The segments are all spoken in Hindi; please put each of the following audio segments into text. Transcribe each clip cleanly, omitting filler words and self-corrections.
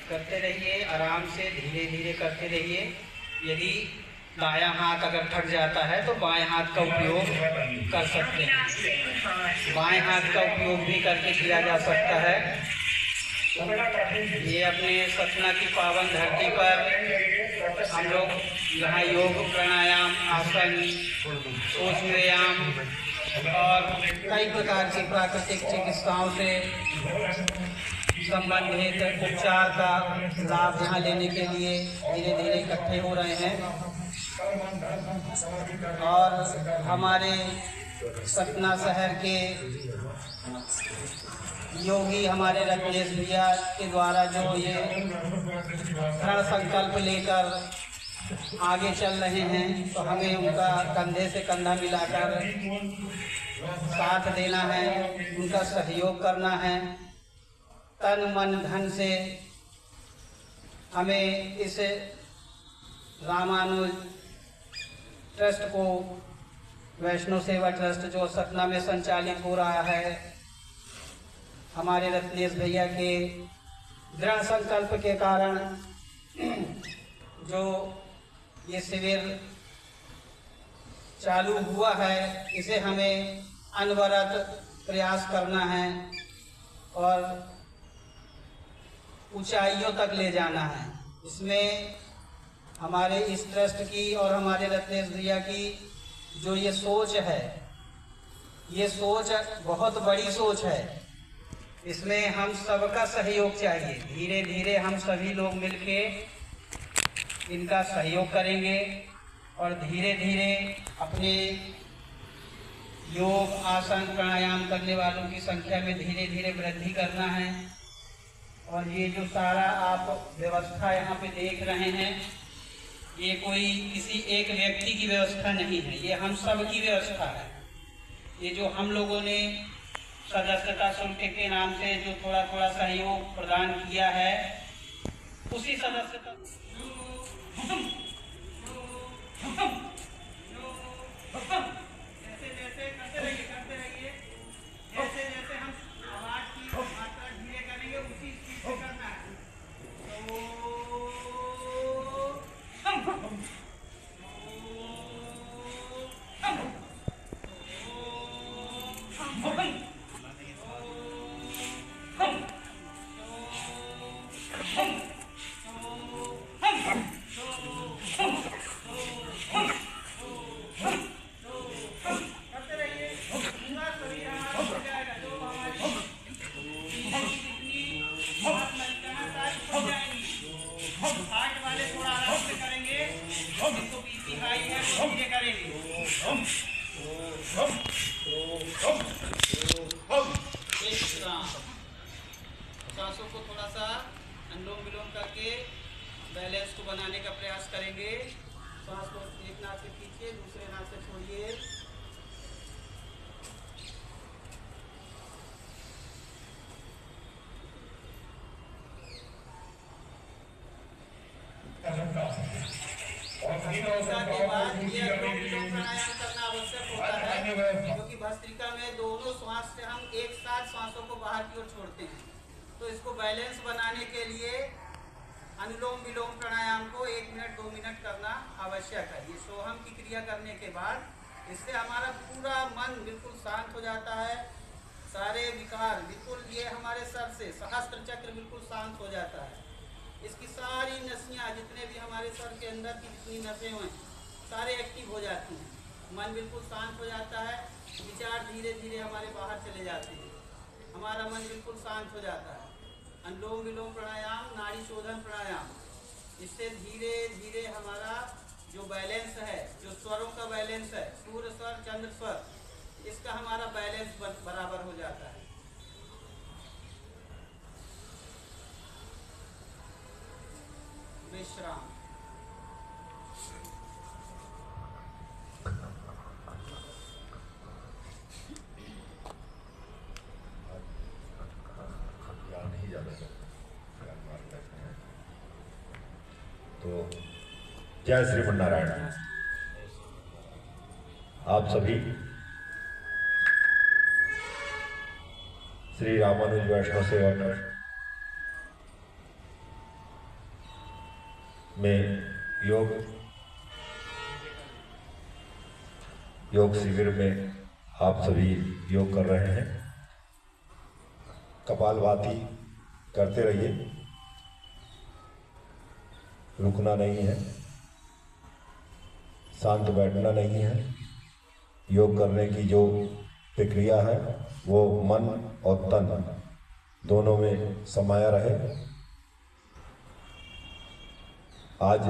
करते रहिए, आराम से धीरे धीरे करते रहिए। यदि दायां हाथ अगर थक जाता है तो बाएं हाथ का उपयोग कर सकते हैं। बाएं हाथ का उपयोग भी करके किया जा सकता है। ये अपने सतना की पावन धरती पर हम लोग यहाँ योग, प्राणायाम, आसन, सोच व्यायाम और कई प्रकार की प्राकृतिक चिकित्साओं से संबंधित उपचार का लाभ यहाँ लेने के लिए धीरे धीरे इकट्ठे हो रहे हैं। और हमारे सतना शहर के योगी हमारे रत्नेश भैया के द्वारा जो ये दृढ़ संकल्प लेकर आगे चल रहे हैं, तो हमें उनका कंधे से कंधा मिलाकर साथ देना है, उनका सहयोग करना है। तन मन धन से हमें इस रामानुज ट्रस्ट को, वैष्णो सेवा ट्रस्ट जो सतना में संचालित हो रहा है, हमारे रत्नेश भैया के दृढ़ संकल्प के कारण जो ये शिविर चालू हुआ है, इसे हमें अनवरत प्रयास करना है और ऊंचाइयों तक ले जाना है। इसमें हमारे इस ट्रस्ट की और हमारे रत्नेश भैया की जो ये सोच है, ये सोच बहुत बड़ी सोच है। इसमें हम सबका सहयोग चाहिए। धीरे धीरे हम सभी लोग मिलके इनका सहयोग करेंगे और धीरे धीरे अपने योग, आसन, प्राणायाम करने वालों की संख्या में धीरे धीरे वृद्धि करना है। और ये जो सारा आप व्यवस्था यहाँ पे देख रहे हैं, ये कोई किसी एक व्यक्ति की व्यवस्था नहीं है, ये हम सब की व्यवस्था है। ये जो हम लोगों ने सदस्यता शुल्क के नाम से जो थोड़ा थोड़ा सहयोग प्रदान किया है, उसी सदस्यता जैसे जैसे करते रहिए जैसे जैसे हम आवाज की मात्रा धीरे करेंगे उसी स्पीड से करना है। सांसों को थोड़ा सा अनुलोम विलोम करके बैलेंस को बनाने का प्रयास करेंगे। सांस को एक नाक से खींचिए, दूसरे नाक से छोड़िए। के बाद ये अनुलोम विलोम प्राणायाम करना आवश्यक होता है, क्योंकि भस्त्रिका में दोनों श्वास से हम एक साथ श्वासों को बाहर की ओर छोड़ते हैं। तो इसको बैलेंस बनाने के लिए अनुलोम विलोम प्राणायाम को 1 मिनट 2 मिनट करना आवश्यक है। ये सोहम की क्रिया करने के बाद इससे हमारा पूरा मन बिल्कुल शांत हो जाता है। सारे विकार बिल्कुल, ये हमारे सर से सहस्त्र चक्र बिल्कुल शांत हो जाता है। इसकी सारी नसियाँ, जितने भी हमारे सर के अंदर की जितनी नसें हैं, सारे एक्टिव हो जाती हैं। मन बिल्कुल शांत हो जाता है। विचार धीरे धीरे हमारे बाहर चले जाते हैं, हमारा मन बिल्कुल शांत हो जाता है। अनुलोम विलोम प्राणायाम, नाड़ी शोधन प्राणायाम, इससे धीरे धीरे हमारा जो बैलेंस है, जो स्वरों का बैलेंस है, सूर्य स्वर, चंद्र स्वर, इसका हमारा बैलेंस बराबर हो जाता है। विश्राम। तो जय श्रीमन नारायण। आप सभी श्री रामानुज वैष्णव सेवा ट्रस्ट में योग शिविर में आप सभी योग कर रहे हैं। कपालभाति करते रहिए, रुकना नहीं है, शांत बैठना नहीं है। योग करने की जो प्रक्रिया है वो मन और तन दोनों में समाया रहे। आज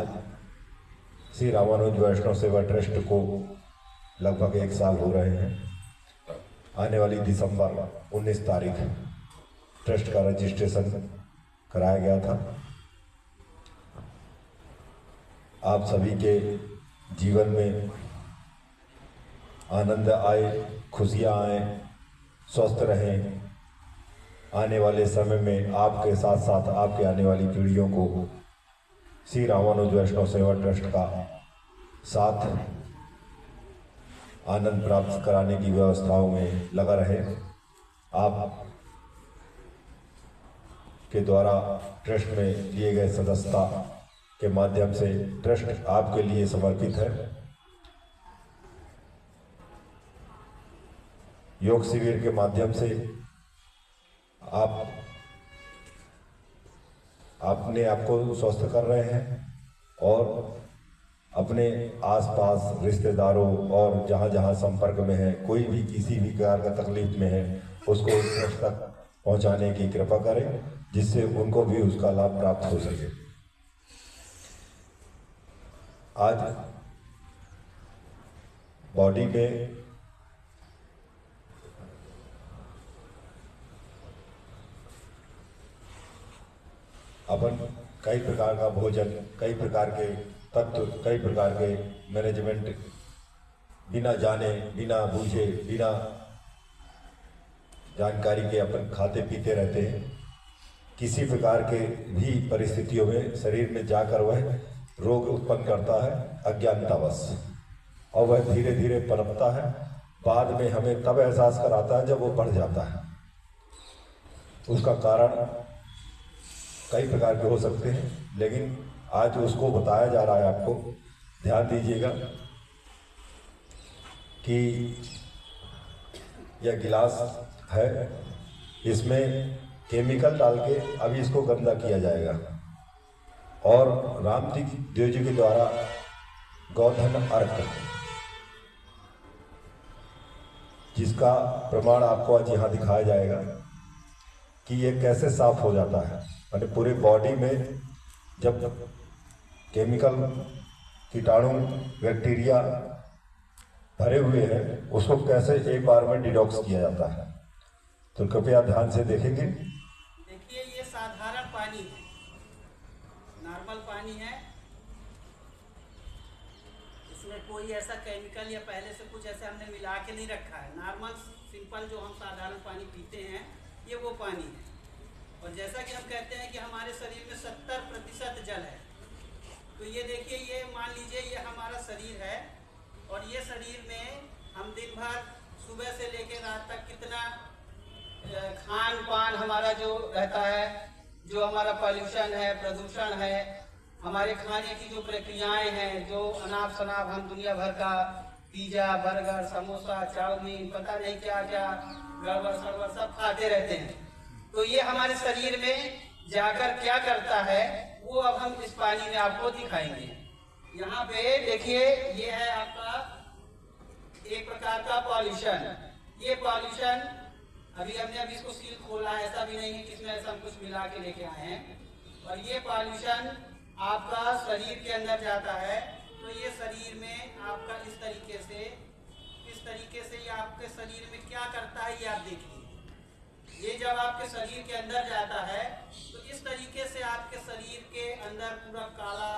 श्री रामानुज वैष्णव सेवा ट्रस्ट को लगभग 1 साल हो रहे हैं। आने वाली दिसंबर 19 तारीख ट्रस्ट का रजिस्ट्रेशन कराया गया था। आप सभी के जीवन में आनंद आए, खुशियाँ आए, स्वस्थ रहें। आने वाले समय में आपके साथ साथ आपके आने वाली पीढ़ियों को श्री रामानुज वैष्णव सेवा ट्रस्ट का साथ आनंद प्राप्त कराने की व्यवस्थाओं में लगा रहे। आप के द्वारा ट्रस्ट में लिए गए सदस्यता के माध्यम से ट्रस्ट आपके लिए समर्पित है। योग शिविर के माध्यम से आप अपने आप को स्वस्थ कर रहे हैं और अपने आसपास रिश्तेदारों और जहाँ जहाँ संपर्क में है, कोई भी किसी भी प्रकार का तकलीफ में है, उसको ट्रस्ट तक पहुँचाने की कृपा करें, जिससे उनको भी उसका लाभ प्राप्त हो सके। आज बॉडी में अपन कई प्रकार का भोजन, कई प्रकार के तत्व, कई प्रकार के मैनेजमेंट बिना जाने, बिना बूझे, बिना जानकारी के अपन खाते पीते रहते हैं। किसी प्रकार के भी परिस्थितियों में शरीर में जाकर वह रोग उत्पन्न करता है अज्ञानतावश, और वह धीरे धीरे पनपता है। बाद में हमें तब एहसास कराता है जब वो बढ़ जाता है। उसका कारण कई प्रकार के हो सकते हैं, लेकिन आज उसको बताया जा रहा है। आपको ध्यान दीजिएगा कि यह गिलास है, इसमें केमिकल डाल के अभी इसको गंदा किया जाएगा और रामदेव जी के द्वारा गोधन अर्क, जिसका प्रमाण आपको आज यहाँ दिखाया जाएगा कि ये कैसे साफ हो जाता है। यानी पूरे बॉडी में जब केमिकल, कीटाणु, बैक्टीरिया भरे हुए हैं, उसको कैसे एक बार में डिटॉक्स किया जाता है। तो कृपया ध्यान से देखेंगे। देखिए, ये साधारण पानी है, नॉर्मल पानी है। इसमें कोई ऐसा केमिकल या पहले से कुछ ऐसा हमने मिला के नहीं रखा है। नॉर्मल सिंपल जो हम साधारण पानी पीते हैं, ये वो पानी है। और जैसा कि हम कहते हैं कि हमारे शरीर में 70% जल है, तो ये देखिए, ये मान लीजिए ये हमारा शरीर है, और ये शरीर में हम दिन भर सुबह से लेकर रात तक कितना खान पान हमारा जो रहता है, जो हमारा पॉल्यूशन है, प्रदूषण है, हमारे खाने की जो प्रक्रियाएं हैं, जो अनाप शनाप हम दुनिया भर का पिज्जा, बर्गर, समोसा, चाउमीन, पता नहीं क्या क्या गड़बड़ सड़बड़ सब खाते रहते हैं। तो ये हमारे शरीर में जाकर क्या करता है, वो अब हम इस पानी में आपको दिखाएंगे। यहाँ पे देखिए, ये है आपका एक प्रकार का पॉल्यूशन। ये पॉल्यूशन अभी हमने इसको सील खोला, ऐसा भी नहीं है कि इसमें ऐसा कुछ मिला के लेके आए हैं। और ये पॉल्यूशन आपका शरीर के अंदर जाता है, तो ये शरीर में आपका इस तरीके से ये आपके शरीर में क्या करता है, ये आप देखिए। ये जब आपके शरीर के अंदर जाता है, तो इस तरीके से आपके शरीर के अंदर पूरा काला,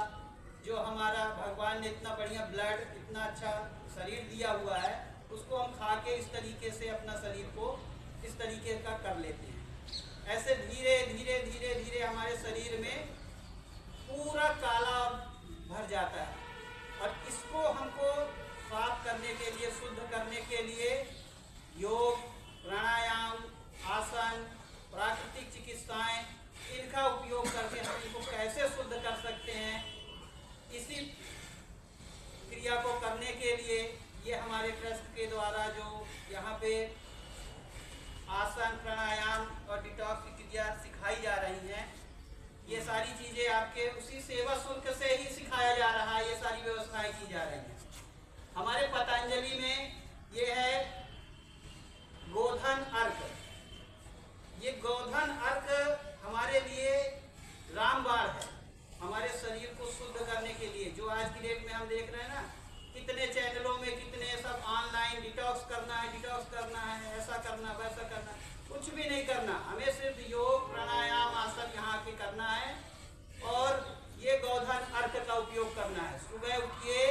जो हमारा भगवान ने इतना बढ़िया ब्लड, इतना अच्छा शरीर दिया हुआ है, उसको हम खा के इस तरीके से अपना शरीर को इस तरीके का कर लेते हैं। ऐसे धीरे धीरे धीरे धीरे हमारे शरीर में पूरा काला भर जाता है। और इसको हमको साफ करने के लिए, शुद्ध करने के लिए योग, प्राणायाम, आसन, प्राकृतिक चिकित्साएं, इनका उपयोग करके हम इनको कैसे शुद्ध कर सकते हैं, पे आसन, प्राणायाम और डिटॉक्स की क्रिया सिखाई जा रही हैं। ये सारी चीजें आपके उसी सेवा शुल्क से ही सिखाया जा रहा है, ये सारी व्यवस्थाएं की जा रही हैं। हमारे पतंजलि में ये है गोधन अर्क। ये गोधन अर्क हमारे लिए रामबाण है, हमारे शरीर को शुद्ध करने के लिए। जो आज की डेट में हम देख रहे हैं ना, कितने चैनलों में कितने सब ऑनलाइन डिटॉक्स करना है, ऐसा करना, वैसा करना, कुछ भी नहीं करना। हमें सिर्फ योग, प्राणायाम, आसन यहाँ के करना है और ये गोधन अर्क का उपयोग करना है। सुबह उठिए,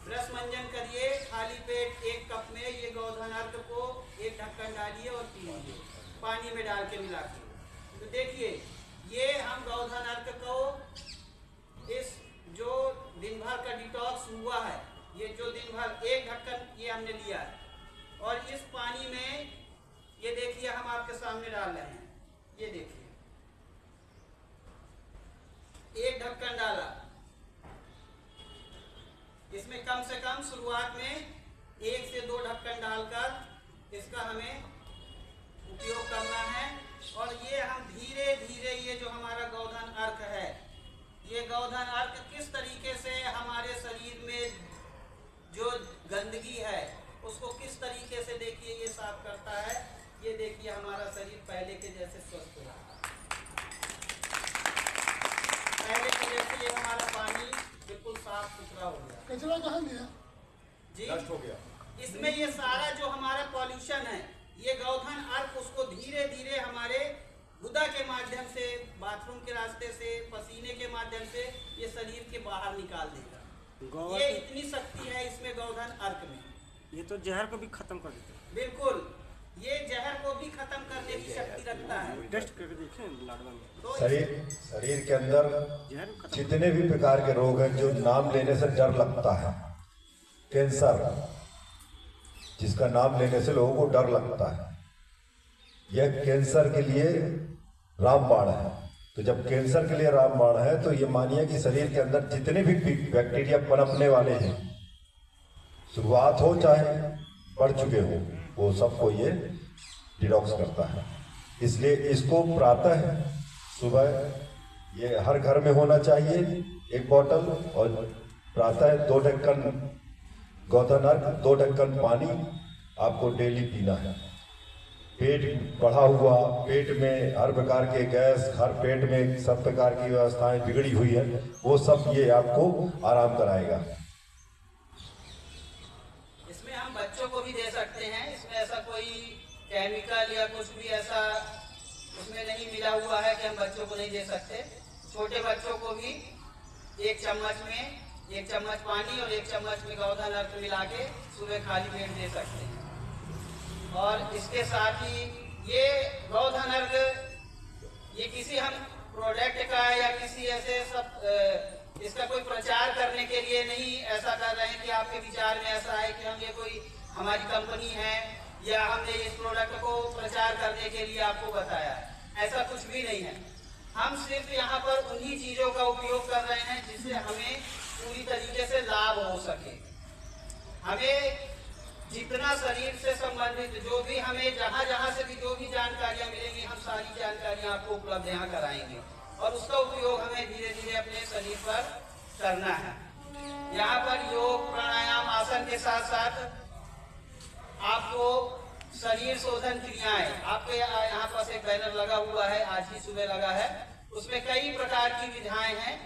ब्रश मंजन करिए, खाली पेट 1 कप में ये गोधन अर्क को 1 ढक्कन डालिए और पी लीजिए, पानी में डाल के मिला के। तो देखिए, ये हम गोधन अर्क को इस जो दिन भर का डिटॉक्स हुआ है, ये जो दिन भर 1 ढक्कन ये हमने लिया है और इस पानी में ये देखिए हम आपके सामने डाल रहे हैं। ये देखिए 1 ढक्कन डाला। इसमें कम से कम शुरुआत में 1 से 2 ढक्कन डालकर इसका हमें उपयोग करना है। और ये हम धीरे धीरे ये जो हमारा गोधन अर्क है, ये गोधन अर्क किस तरीके से हमारे शरीर में जो गंदगी है उसको किस तरीके से देखिए ये साफ करता है। ये देखिए हमारा शरीर पहले के जैसे स्वस्थ हो रहा है, पहले के जैसे ये हमारा पानी बिल्कुल साफ सुथरा हो गया। कचरा कहाँ गया जी, नष्ट हो गया। इसमें ये सारा जो हमारा पॉल्यूशन है, ये गोधन अर्क उसको धीरे धीरे हमारे गुदा के माध्यम से, बाथरूम के रास्ते से, पसीने के माध्यम से ये शरीर के बाहर निकाल देगा। ये इतनी शक्ति है इसमें गोधन अर्क में। ये तो जहर को भी खत्म कर देता है। बिल्कुल, ये जहर को भी खत्म करने की शक्ति रखता है। टेस्ट करके देखें लाडवा में, तो शरीर के अंदर जहर खत्म। जितने भी प्रकार के रोग हैं जो नाम लेने से डर लगता है, कैंसर जिसका नाम लेने से लोगों को डर लगता है, यह कैंसर के लिए रामबाण है। तो जब कैंसर के लिए रामबाण है तो ये मानिए कि शरीर के अंदर जितने भी बैक्टीरिया पनपने वाले हैं, शुरुआत हो चाहे बढ़ चुके हो, वो सबको ये डिटॉक्स करता है। इसलिए इसको प्रातः सुबह ये हर घर में होना चाहिए 1 बॉटल, और प्रातः 2 ढक्कन गोधन अर्क, 2 ढक्कन पानी आपको डेली पीना है। पेट बढ़ा हुआ, पेट में हर प्रकार के गैस, हर पेट में सब प्रकार की व्यवस्थाएं बिगड़ी हुई है, वो सब ये आपको आराम कराएगा। इसमें हम बच्चों को भी दे सकते हैं। इसमें ऐसा कोई केमिकल या कुछ भी ऐसा उसमें नहीं मिला हुआ है कि हम बच्चों को नहीं दे सकते। छोटे बच्चों को भी 1 चम्मच में 1 चम्मच पानी और 1 चम्मच में गोधन अर्क मिला के सुबह खाली पेट दे सकते हैं। और इसके साथ ही ये गोधन अर्क ये किसी हम प्रोडक्ट का या किसी ऐसे सब इसका कोई प्रचार करने के लिए नहीं ऐसा कर रहे हैं कि आपके विचार में ऐसा है कि हम ये कोई हमारी कंपनी है या हमने इस प्रोडक्ट को प्रचार करने के लिए आपको बताया है। ऐसा कुछ भी नहीं है। हम सिर्फ यहाँ पर उन्हीं चीज़ों का उपयोग कर रहे हैं जिससे हमें पूरी तरीके से लाभ हो सके। हमें जितना शरीर से संबंधित जो भी हमें जहाँ से भी जो भी जानकारियाँ मिलेंगी, हम सारी जानकारियाँ आपको उपलब्ध यहाँ कराएंगे और उसका उपयोग हमें धीरे धीरे अपने शरीर पर करना है। यहाँ पर योग, प्राणायाम, आसन के साथ साथ आपको शरीर शोधन क्रियाएं, आपके यहाँ पास एक बैनर लगा हुआ है, आज ही सुबह लगा है, उसमें कई प्रकार की विधाएं हैं,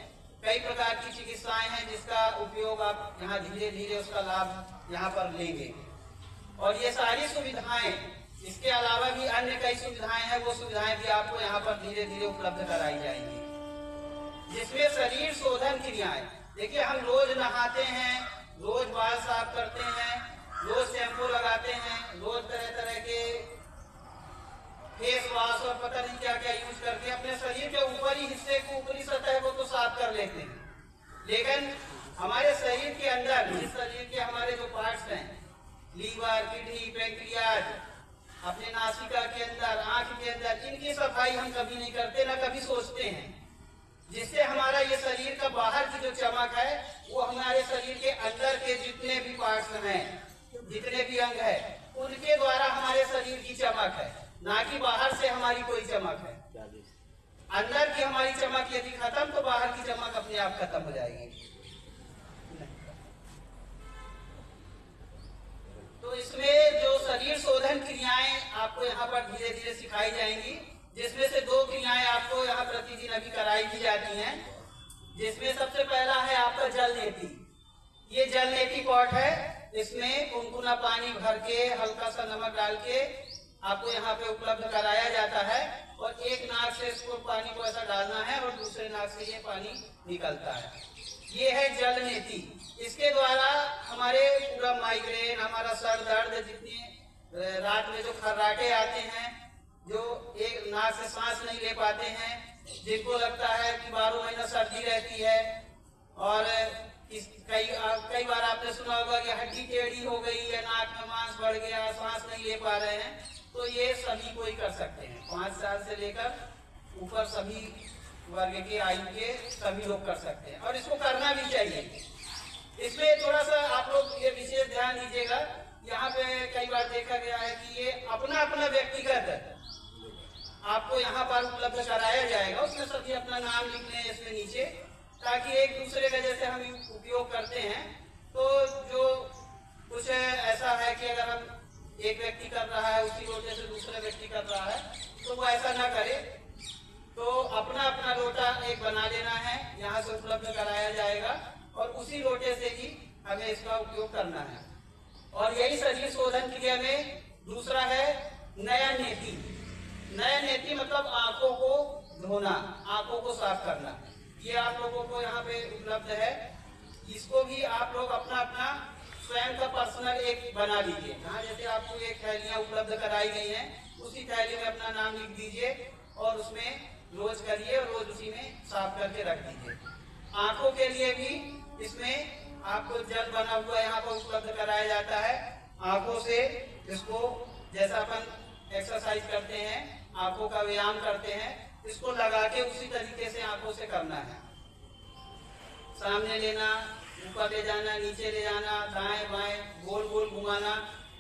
कई प्रकार की चिकित्साएं हैं जिसका उपयोग आप यहाँ धीरे धीरे उसका लाभ यहाँ पर लेंगे। और ये सारी सुविधाएं, इसके अलावा भी अन्य कई सुविधाएं हैं, वो सुविधाएं भी आपको यहाँ पर धीरे धीरे उपलब्ध कराई जाएंगी। जिसमें शरीर शोधन क्रियाएं, देखिए हम रोज नहाते हैं, रोज बाल साफ करते हैं, रोज शैम्पू लगाते हैं, रोज तरह तरह के फेस वॉश और पता नहीं क्या क्या यूज करके अपने शरीर के ऊपरी हिस्से को, ऊपरी सतह को तो साफ कर लेते हैं। लेकिन हमारे शरीर के अंदर, इस शरीर के हमारे जो पार्ट्स हैं, लीवर, किडनी, पैंक्रियाज, अपने नासिका के अंदर, आंख के अंदर, इनकी सफाई हम कभी नहीं करते, ना कभी सोचते हैं। जिससे हमारा ये शरीर का बाहर की जो चमक है वो हमारे शरीर के अंदर के जितने भी पार्ट्स हैं, जितने भी अंग है, उनके द्वारा हमारे शरीर की चमक है, ना कि बाहर से हमारी कोई चमक है। अंदर की हमारी चमक यदि खत्म तो बाहर की चमक अपने आप खत्म हो जाएगी। तो इसमें जो शरीर शोधन क्रियाएं आपको यहाँ पर धीरे धीरे सिखाई जाएंगी, जिसमें से 2 क्रियाएं आपको यहाँ प्रतिदिन अभी कराई की जाती हैं। जिसमें सबसे पहला है आपका जल नेति। ये जल नेति पॉट है, इसमें गुनगुना पानी भर के हल्का सा नमक डाल के आपको यहाँ पे उपलब्ध कराया जाता है और एक नाक से इसको पानी को ऐसा डालना है और दूसरे नाक से ये पानी निकलता है। ये है जल नेति। इसके द्वारा हमारे पूरा माइग्रेन, हमारा सर दर्द, जितने रात में जो खर्राटे आते हैं, जो एक नाक से सांस नहीं ले पाते हैं, जिनको लगता है कि 12 महीना सर्दी रहती है, और कई बार आपने सुना होगा कि हड्डी टेढ़ी हो गई है, नाक में मांस बढ़ गया, सांस नहीं ले पा रहे हैं, तो ये सभी कोई कर सकते हैं। 5 साल से लेकर ऊपर सभी वर्ग के आयु के सभी लोग कर सकते हैं और इसको करना भी चाहिए। इसमें थोड़ा सा आप लोग ये विशेष ध्यान दीजिएगा, यहाँ पे कई बार देखा गया है कि ये अपना अपना व्यक्तिगत आपको यहाँ पर उपलब्ध कराया जाएगा, उसमें सभी अपना नाम लिख लें इसमें नीचे, ताकि एक दूसरे का जैसे हम उपयोग करते हैं तो जो कुछ ऐसा है कि अगर हम एक व्यक्ति कर रहा है उसी लोटे से दूसरा व्यक्ति कर रहा है तो वो ऐसा ना करे। तो अपना अपना लोटा एक बना लेना है, यहाँ से उपलब्ध कराया जाएगा और उसी लोटे से ही हमें इसका उपयोग करना है। और यही शरीर शोधन क्रिया में दूसरा है नयन नेति। नयन नेति मतलब आंखों को धोना, आंखों को साफ करना। ये आप लोगों को यहाँ पे उपलब्ध है। इसको भी आप लोग अपना अपना स्वयं का पर्सनल एक बना लीजिए। जहाँ जैसे आपको एक थैलियाँ उपलब्ध कराई गई हैं, उसी थैली में अपना नाम लिख दीजिए और उसमें रोज करिए और रोज उसी में साफ करके रख दीजिए। आंखों के लिए भी इसमें आपको जल बना हुआ यहाँ पर उपलब्ध कराया जाता है। आंखों से इसको जैसा अपन एक्सरसाइज करते हैं, आंखों का व्यायाम करते हैं, इसको लगा के उसी तरीके से आंखों से करना है। सामने लेना, ऊपर ले जाना, नीचे ले जाना, दाएं बाएं गोल गोल घुमाना।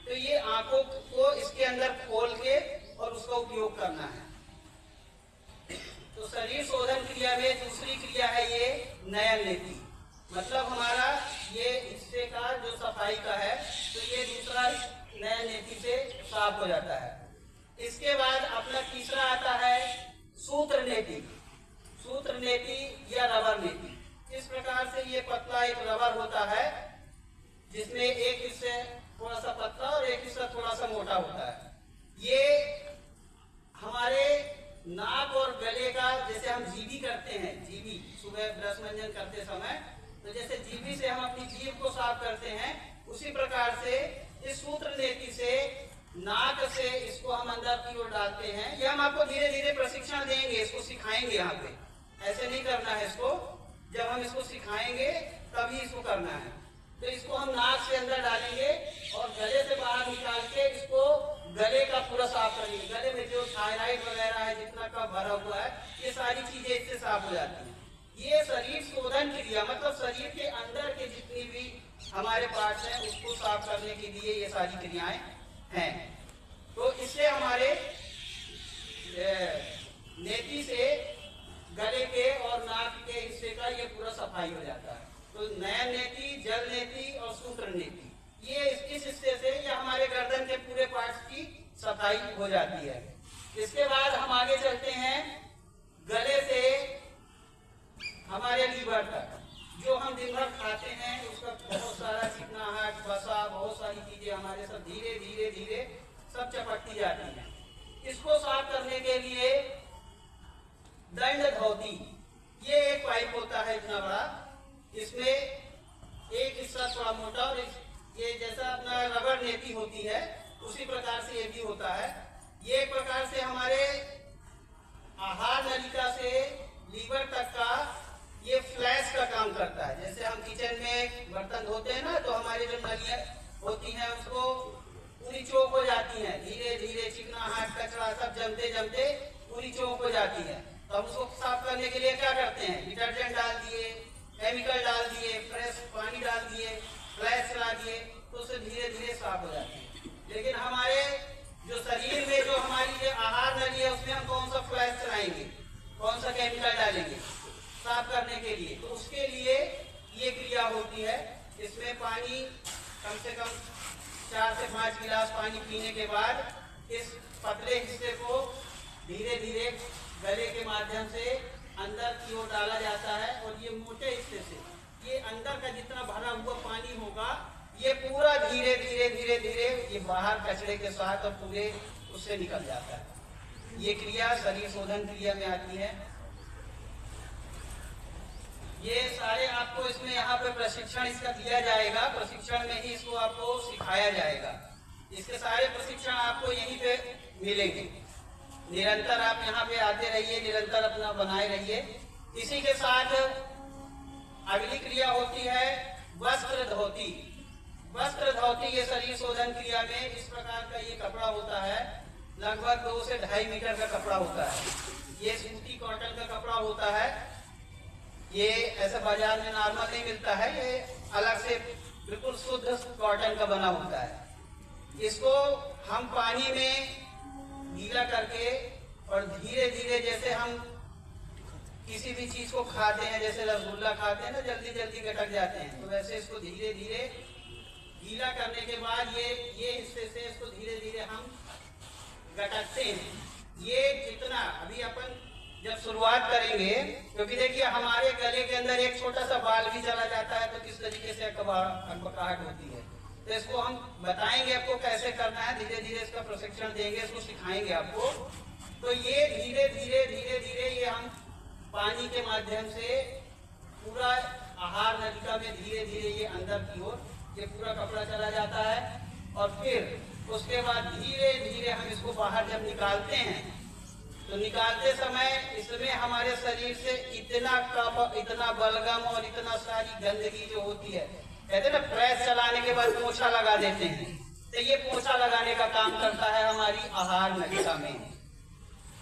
तो ये आंखों को इसके अंदर खोल के और उसका उपयोग करना है। तो शरीर शोधन क्रिया में दूसरी क्रिया है ये नयन नेति। मतलब हमारा ये हिस्से का जो सफाई का है, तो ये दूसरा नयन नेति से साफ हो जाता है। इसके बाद अपना तीसरा आता है सूत्र नेति। सूत्र नेति या रबर नेति। इस प्रकार से ये पतला एक रबर होता है, जिसमें एक हिस्से थोड़ा सा पतला और एक हिस्सा थोड़ा सा मोटा होता है। ये हमारे नाक और गले का, जैसे हम जीभी करते हैं, जीभी सुबह ब्रश मंजन करते समय, तो जैसे जीभी से हम अपनी जीभ को साफ करते हैं, उसी प्रकार से इस सूत्र नेति से नाक से इसको हम अंदर की ओर डालते हैं। ये हम आपको धीरे धीरे प्रशिक्षण देंगे, इसको सिखाएंगे। यहाँ पे ऐसे नहीं करना है इसको, जब हम इसको सिखाएंगे तभी इसको करना है। तो इसको हम नाक से अंदर डालेंगे और गले से बाहर निकाल के इसको गले का पूरा साफ करेंगे। गले में जो थायराइड वगैरह है, जितना का भरा हुआ है, ये सारी चीजें इससे साफ हो जाती हैं। ये शरीर शोधन क्रिया मतलब शरीर के अंदर के जितनी भी हमारे पार्ट्स हैं उसको साफ करने के लिए ये सारी क्रियाएं हैं। तो इससे हमारे नेति से गले के और नाक के हिस्से का ये पूरा सफाई हो जाता है। तो नयन नेति, जल नेति और सूत्र नेति, ये इस हिस्से से ये हमारे गर्दन के पूरे पार्ट्स की सफाई हो जाती है। इसके बाद हम आगे चलते हैं गले से हमारे लीवर तक। जो हम दिन भर खाते हैं उसका बहुत सारा चिकनाहट, वसा, बहुत सारी चीजें हमारे सब धीरे धीरे धीरे सब चपकती जाती हैं। इसको साफ करने के लिए दंड धोती, ये एक पाइप होता है इतना बड़ा, इसमें एक हिस्सा थोड़ा मोटा और ये जैसा अपना रबर नेति होती है उसी प्रकार से ये भी होता है। ये एक प्रकार से हमारे आहार नलिका से लीवर तक का ये फ्लैश का काम करता है। जैसे हम किचन में बर्तन धोते हैं ना, तो हमारी जो नलियां होती हैं उसको पूरी चौक हो जाती हैं, धीरे धीरे चिकनाहट, कचरा सब जमते जमते पूरी चौक हो जाती है। तो हम उसको साफ करने के लिए क्या करते हैं, डिटर्जेंट डाल दिए, केमिकल डाल दिए, फ्रेश पानी डाल दिए, फ्लैश चला दिए, तो उससे धीरे धीरे साफ हो जाती है। लेकिन हम लिए, तो उसके लिए ये क्रिया होती है। इसमें पानी कम से कम 4 से 5 गिलास पानी पीने के बाद इस पतले हिस्से को धीरे धीरे गले के माध्यम से अंदर की ओर डाला जाता है और ये मोटे हिस्से से ये अंदर का जितना भरा हुआ पानी होगा ये पूरा धीरे धीरे धीरे धीरे ये बाहर कचरे के साथ और पूरे उससे निकल जाता है। ये क्रिया शरीर शोधन क्रिया में आती है। ये सारे आपको इसमें यहाँ पे प्रशिक्षण इसका दिया जाएगा, प्रशिक्षण में ही इसको आपको सिखाया जाएगा। इसके सारे प्रशिक्षण आपको यहीं पे मिलेंगे। निरंतर आप यहाँ पे आते रहिए, निरंतर अपना बनाए रहिए। इसी के साथ अगली क्रिया होती है वस्त्र धोती। वस्त्र धोती ये शरीर शोधन क्रिया में इस प्रकार का ये कपड़ा होता है, लगभग 2 से 2.5 मीटर का कपड़ा होता है। ये सूती कॉटन का कपड़ा होता है। ये ऐसा बाजार में नॉर्मल नहीं मिलता है, ये अलग से बिल्कुल शुद्ध कॉटन का बना होता है। इसको हम पानी में गीला करके और धीरे धीरे जैसे हम किसी भी चीज को खाते हैं, जैसे रसगुल्ला खाते हैं ना, जल्दी जल्दी गटक जाते हैं, तो वैसे इसको धीरे धीरे गीला करने के बाद ये हिस्से से इसको धीरे धीरे हम गटकते हैं। ये जितना अभी अपन जब शुरुआत करेंगे, क्योंकि देखिए हमारे गले के अंदर एक छोटा सा बाल भी चला जाता है तो किस तरीके से अकबकाहट होती है, तो इसको हम बताएंगे आपको कैसे करना है। धीरे धीरे इसका प्रशिक्षण देंगे, इसको सिखाएंगे आपको। तो ये धीरे धीरे धीरे धीरे ये हम पानी के माध्यम से पूरा आहार नलिका में धीरे धीरे ये अंदर की ओर ये पूरा कपड़ा चला जाता है और फिर उसके बाद धीरे धीरे हम इसको बाहर जब निकालते हैं तो निकालते समय इसमें हमारे शरीर से इतना कफ, इतना बलगम और इतना सारी गंदगी जो होती है, कहते हैं ना प्रेस चलाने के बाद पोछा लगा देते हैं, तो ये पोछा लगाने का काम करता है हमारी आहार नलिका में।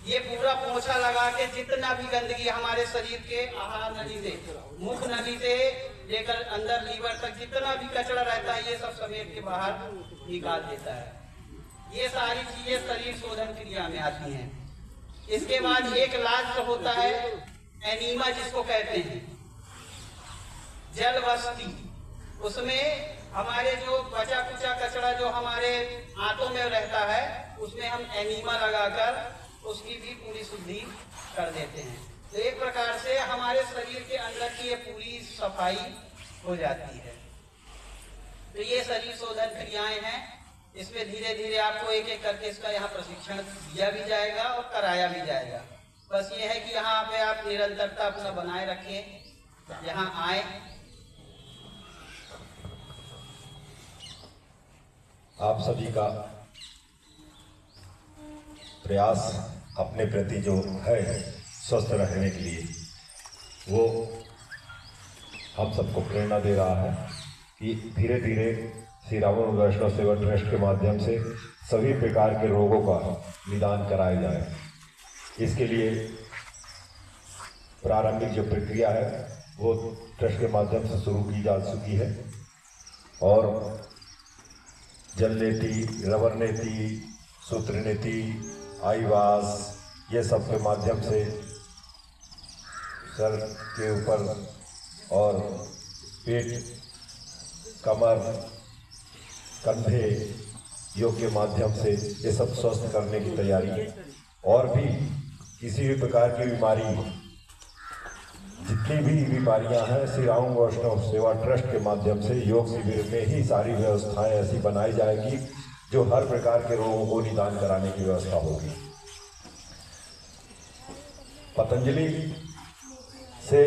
ये पूरा पोछा लगा के जितना भी गंदगी हमारे शरीर के आहार नली से, मुख नली से लेकर अंदर लीवर तक जितना भी कचरा रहता है ये सब समेट के बाहर निकाल देता है। ये सारी चीजें शरीर शोधन क्रिया में आती हैं। इसके बाद एक लास्ट होता है एनीमा, जिसको कहते हैं जल बस्ती। उसमें हमारे जो बचा कुचा कचरा जो हमारे आंतों में रहता है उसमें हम एनीमा लगाकर उसकी भी पूरी शुद्धि कर देते हैं। तो एक प्रकार से हमारे शरीर के अंदर की ये पूरी सफाई हो जाती है। तो ये शरीर शोधन क्रियाएं हैं। इसमें धीरे धीरे आपको एक एक करके इसका यहाँ प्रशिक्षण दिया भी जाएगा और कराया भी जाएगा। बस ये है कि यहाँ पे आप निरंतरता अपना बनाए रखें, यहाँ आए। आप सभी का प्रयास अपने प्रति जो है स्वस्थ रहने के लिए, वो हम सबको प्रेरणा दे रहा है कि धीरे धीरे श्री रावण वैष्णव सेवा ट्रस्ट के माध्यम से सभी प्रकार के रोगों का निदान कराया जाए। इसके लिए प्रारंभिक जो प्रक्रिया है वो ट्रस्ट के माध्यम से शुरू की जा चुकी है और जल नीति, रबर नीति, सूत्र नीति, आईवास, ये सब के माध्यम से सर के ऊपर और पेट, कमर, कंधे योग के माध्यम से ये सब स्वस्थ करने की तैयारी। और भी किसी भी प्रकार की बीमारी, जितनी भी बीमारियां हैं, श्री राम वैष्णव सेवा ट्रस्ट के माध्यम से योग शिविर में ही सारी व्यवस्थाएं ऐसी बनाई जाएगी जो हर प्रकार के रोगों को निदान कराने की व्यवस्था होगी। पतंजलि से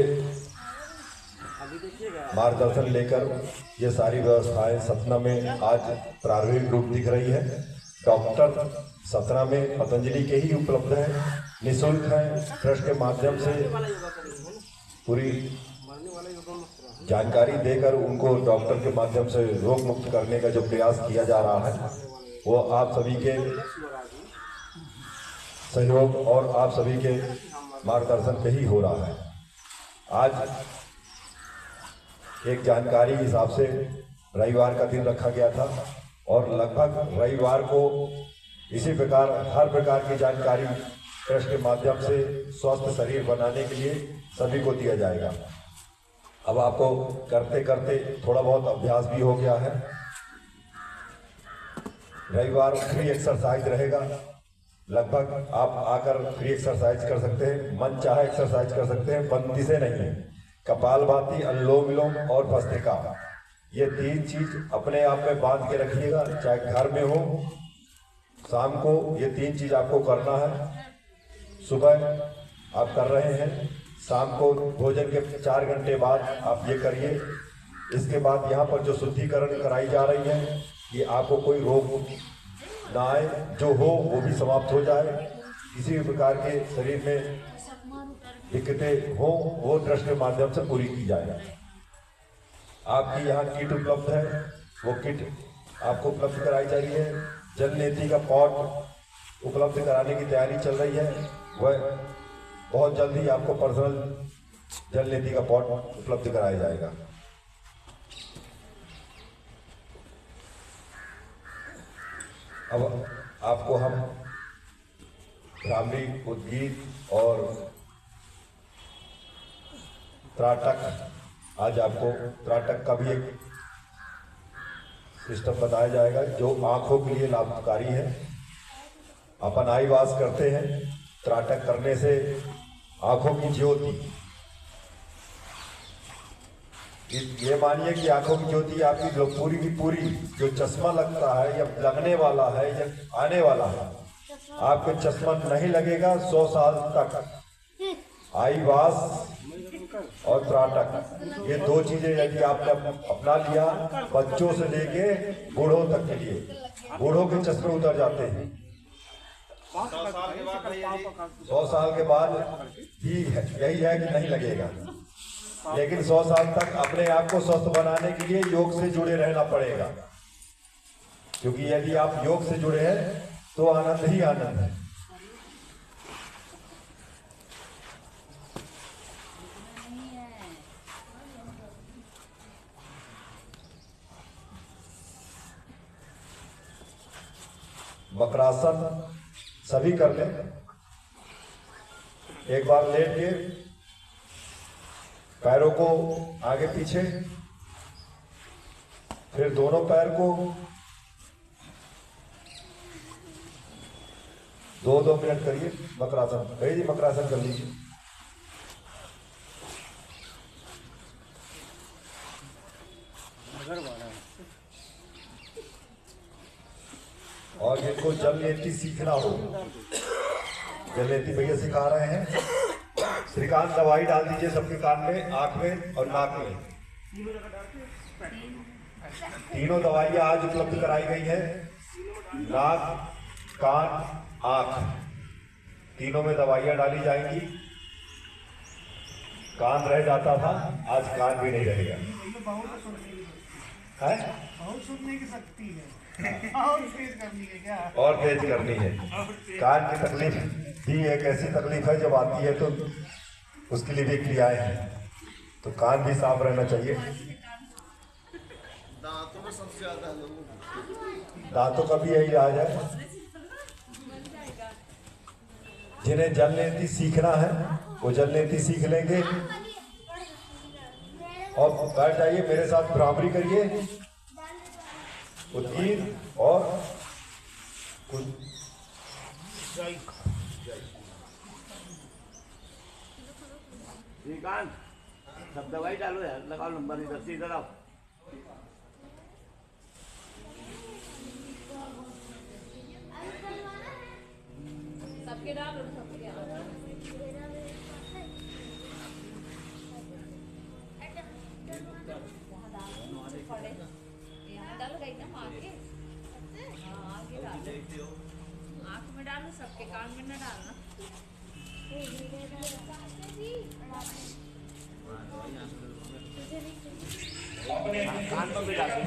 मार्गदर्शन लेकर ये सारी व्यवस्थाएं सतना में आज प्रारंभिक रूप दिख रही है। डॉक्टर सतना में पतंजलि के ही उपलब्ध हैं, निःशुल्क है। ट्रस्ट के माध्यम से पूरी जानकारी देकर उनको डॉक्टर के माध्यम से रोग मुक्त करने का जो प्रयास किया जा रहा है वो आप सभी के सहयोग और आप सभी के मार्गदर्शन पे ही हो रहा है। आज एक जानकारी हिसाब से रविवार का दिन रखा गया था और लगभग रविवार को इसी प्रकार हर प्रकार की जानकारी ट्रस्ट के माध्यम से स्वस्थ शरीर बनाने के लिए सभी को दिया जाएगा। अब आपको करते करते थोड़ा बहुत अभ्यास भी हो गया है। रविवार फ्री एक्सरसाइज रहेगा, लगभग आप आकर फ्री एक्सरसाइज कर सकते हैं, मन चाहे एक्सरसाइज कर सकते हैं, बंदी से नहीं है। कपालभाति, अनुलोम विलोम और भस्त्रिका, ये 3 चीज अपने आप में बांध के रखिएगा, चाहे घर में हो शाम को ये 3 चीज आपको करना है। सुबह आप कर रहे हैं, शाम को भोजन के 4 घंटे बाद आप ये करिए। इसके बाद यहाँ पर जो शुद्धिकरण कराई जा रही है, ये आपको कोई रोग ना आए, जो हो वो भी समाप्त हो जाए, किसी भी प्रकार के शरीर में दिक्कतें हो वो ट्रस्ट के माध्यम से पूरी की जाए। आपकी यहाँ किट उपलब्ध है, वो किट आपको उपलब्ध कराई जा रही है। जल नेति का पॉट उपलब्ध कराने की तैयारी चल रही है, वह बहुत जल्दी आपको पर्सनल जल नेति का पॉट उपलब्ध कराया जाएगा। अब आपको हम ब्राह्मणी, उद्गीत और त्राटक, आज आपको त्राटक का भी एक सिस्टम बताया जाएगा जो आंखों के लिए लाभकारी है। अपन आई वास करते हैं, त्राटक करने से आंखों की ज्योति, ये मानिए कि आंखों की ज्योति आपकी जो पूरी की पूरी जो चश्मा लगता है या लगने वाला है या आने वाला है, आपको चश्मा नहीं लगेगा 100 साल तक। आई वास और त्राटक, ये 2 चीजें यदि आपने अपना लिया, बच्चों से लेके बूढ़ों तक के लिए, बूढ़ों के चश्मे उतर जाते हैं। 100 साल के बाद भी यही है कि नहीं लगेगा, लेकिन 100 साल तक अपने आप को स्वस्थ बनाने के लिए योग से जुड़े रहना पड़ेगा, क्योंकि यदि आप योग से जुड़े हैं तो आनंद ही आनंद है। वक्रासन सभी कर लें। एक बार लेट के पैरों को आगे पीछे, फिर दोनों पैर को 2-2 मिनट करिए वक्रासन। भैया जी वक्रासन कर लीजिए। और जिनको जल नेति सीखना हो, जल नेति भैया सिखा रहे हैं। श्रीकांत दवाई डाल दीजिए सबके कान में, आंख में और नाक में। 3 दवाइयां आज उपलब्ध कराई गई है, नाक, कान, आंख, तीनों में दवाइयां डाली जाएंगी। कान रह जाता था, आज कान भी नहीं रहेगा। बहुत सुनने की शक्ति है और तेज करनी है क्या? और तेज करनी है। कान की तकलीफ भी एक ऐसी तकलीफ है जब आती है तो उसके लिए भी क्रियाएं हैं, तो कान भी साफ रहना चाहिए। दांतों में सबसे ज्यादा लोग, दांतों का भी यही इलाज है। जिन्हें जल नेति सीखना है वो जल नेति सीख लेंगे। और बैठ जाइए मेरे साथ, बराबरी करिए, उद्गीत और श्रीकांत सब दवाई डालो यार, लगाओ नंबर इधर से, इधर आओ। सबके डालो, सबके डालो। आँख में डालो, सबके कान में न डालना। कान में भी डालो।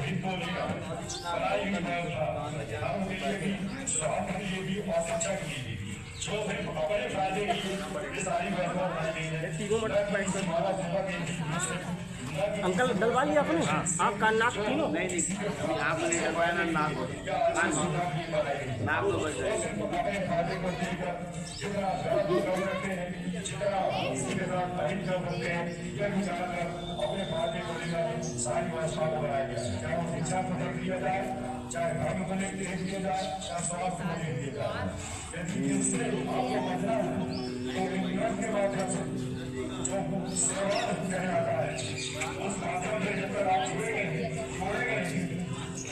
तीनों मिनट अंकल डलवा लिया आपने? आप कान नाक तीनों? नहीं अभी आँख में नहीं डलवाया ना नाक तो बच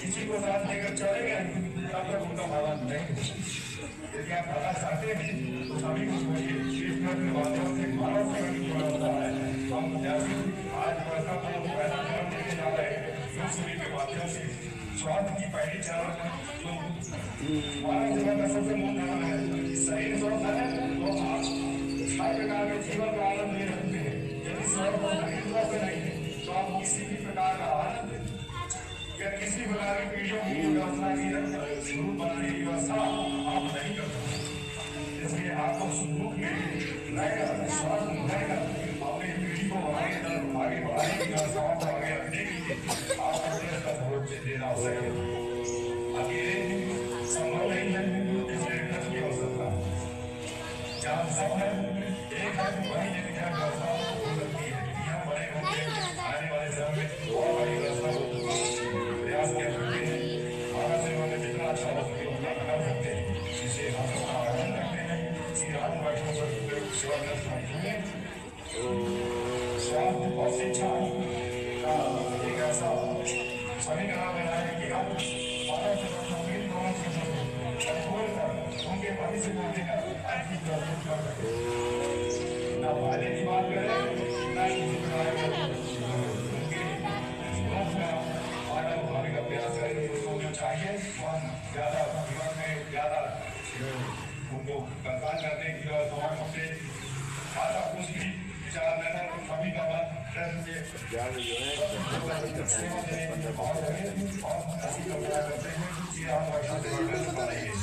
किसी को साथ लेकर चलेंगे तब तक उनका भावना नहीं। यदि आप भागा चाहते हैं तो सभी को बोलिए के माध्यम से मानव सेवन जुड़ा होता है। हम आज वैसा को पैदा करने के जा रहे हैं योग के माध्यम से स्वास्थ्य की पहली चरण जो मानव जीवन का सबसे मूल कारण है। शरीर स्वस्थ है तो आप हर प्रकार के जीवन का आनंद ले सकते हैं। यदि स्वस्थ नहीं है तो आप किसी भी प्रकार का आनंद या किसी प्रकार की पीढ़ियों की व्यवस्था की शुरू बनाने की व्यवस्था आप नहीं कर सकते। इसलिए आपको सुख में रहकर स्वास्थ्य में रहकर अपनी पीढ़ी को आगे बढ़ाने की व्यवस्थाओं को आगे रखने के लिए आपको देश का वोट देना होगा। अकेले संभव नहीं है, इसलिए खर्च की आवश्यकता है। जहाँ सब है एक है वही जगह व्यवस्था हो सकती है। यहाँ बड़े होंगे आने वाले समय में और बड़ी व्यवस्था हो प्रयास कर सकते हैं। भारत सेवा में जितना अच्छा हो सके उतना कर सकते हैं। इसे हम लोग आह्वान करते हैं कि राम वैष्णव सेवा कर समझिए स्वास्थ्य और शिक्षा का एक ऐसा समीकरण बनाए कि हम भारत सेवा संगीत छोड़कर उनके भविष्य को लेकर ऐसी प्रस्तुत कर सके। न फायदे की बात करें न किसी प्रकार का प्रयास करें। उसको जो चाहिए वह ज्यादा जीवन में ज्यादा उनको कंकाल करने की व्यवस्था से ज्यादा कुछ भी विचार लेना सभी का बात करते हैं आज मैं सभी का आह्वान करता हूँ और प्रारंभ करने की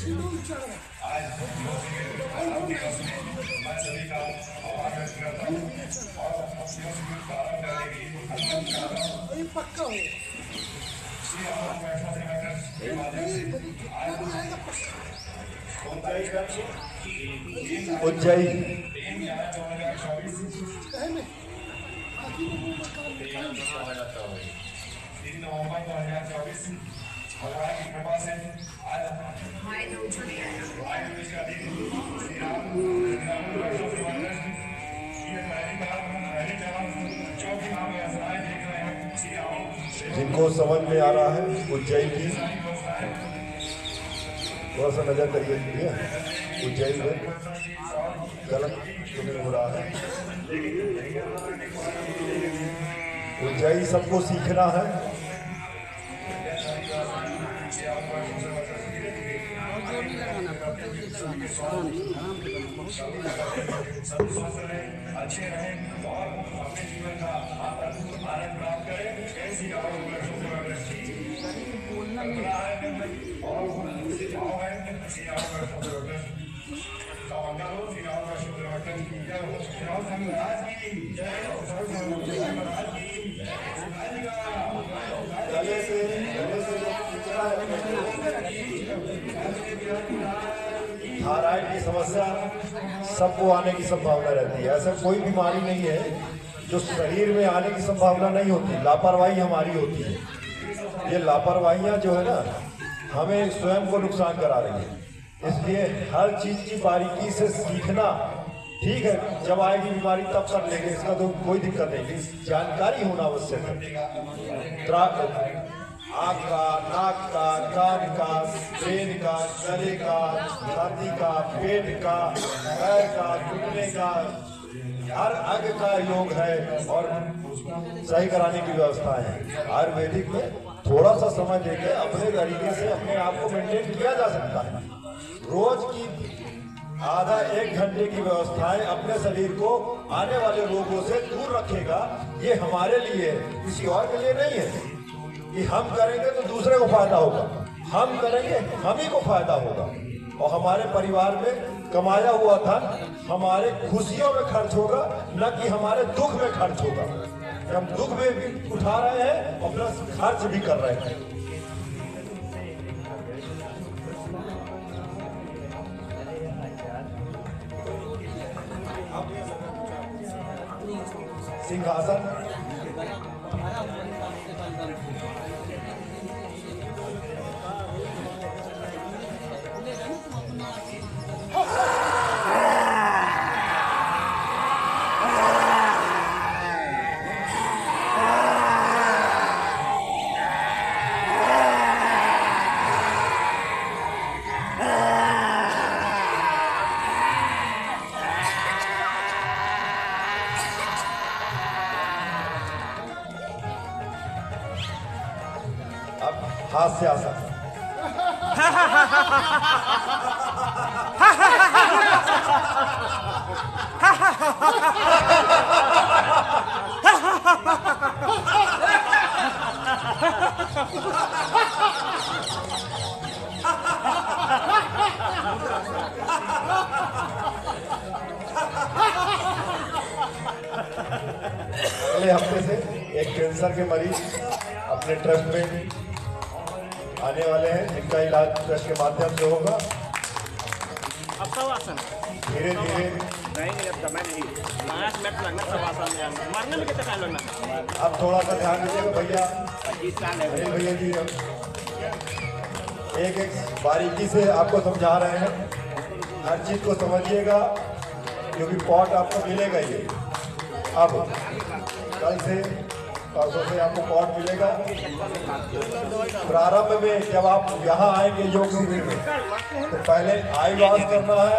उज्जैन 3 नवंबर 2024 भगवान की कृपा से आज जिनको समझ में आ रहा है उज्जैन की थोड़ा सा नजर करिए उज्जैन में गलत तो नहीं हो रहा है। उज्जैन सबको सीखना है। अच्छे रहे और अपने जीवन का आनंद प्राप्त करें। ऐसी थायराइड की समस्या सबको आने की संभावना रहती है। ऐसा कोई बीमारी नहीं है जो शरीर में आने की संभावना नहीं होती। लापरवाही हमारी होती है। ये लापरवाहियां जो है ना हमें स्वयं को नुकसान करा रही है। इसलिए हर चीज की बारीकी से सीखना ठीक है। जब आएगी बीमारी तब कर लेंगे, इसका तो कोई दिक्कत नहीं। जानकारी होना आवश्यक है। आँख का, नाक का, कान का, ब्रेन का, गले का, छाती का, पेट का, पैर का, घुटने का, हर अंग का योग है और सही कराने की व्यवस्था है। आयुर्वेदिक में थोड़ा सा समय देकर अपने तरीके से अपने आप को मेंटेन किया जा सकता है। रोज की आधा 1 घंटे की व्यवस्थाएं अपने शरीर को आने वाले रोगों से दूर रखेगा। ये हमारे लिए, किसी और के लिए नहीं है कि हम करेंगे तो दूसरे को फायदा होगा, हम करेंगे हम ही को फायदा होगा। और हमारे परिवार में कमाया हुआ धन हमारे खुशियों में खर्च होगा, न कि हमारे दुख में खर्च होगा। कि हम दुख में भी उठा रहे हैं और प्लस खर्च भी कर रहे हैं। सिंहासन अब हास्यासन अगले हफ्ते से एक कैंसर के मरीज अपने ट्रस्ट में आने वाले हैं, जिनका इलाज ट्रस्ट के माध्यम से होगा। अब शवासन धीरे धीरे नहीं अब समय नहीं 5 मिनट लगना शवासन में मरने में कितना टाइम लगना। अब थोड़ा सा ध्यान दीजिएगा भैया, 25 साल है अनिल भैया जी एक एक बारीकी से आपको समझा रहे हैं, हर चीज को समझिएगा क्योंकि पॉट आपको मिलेगा ही। अब कल से परसों से आपको पॉट मिलेगा। प्रारंभ में जब आप यहाँ आएंगे योग शिविर में तो पहले आई वॉश करना है।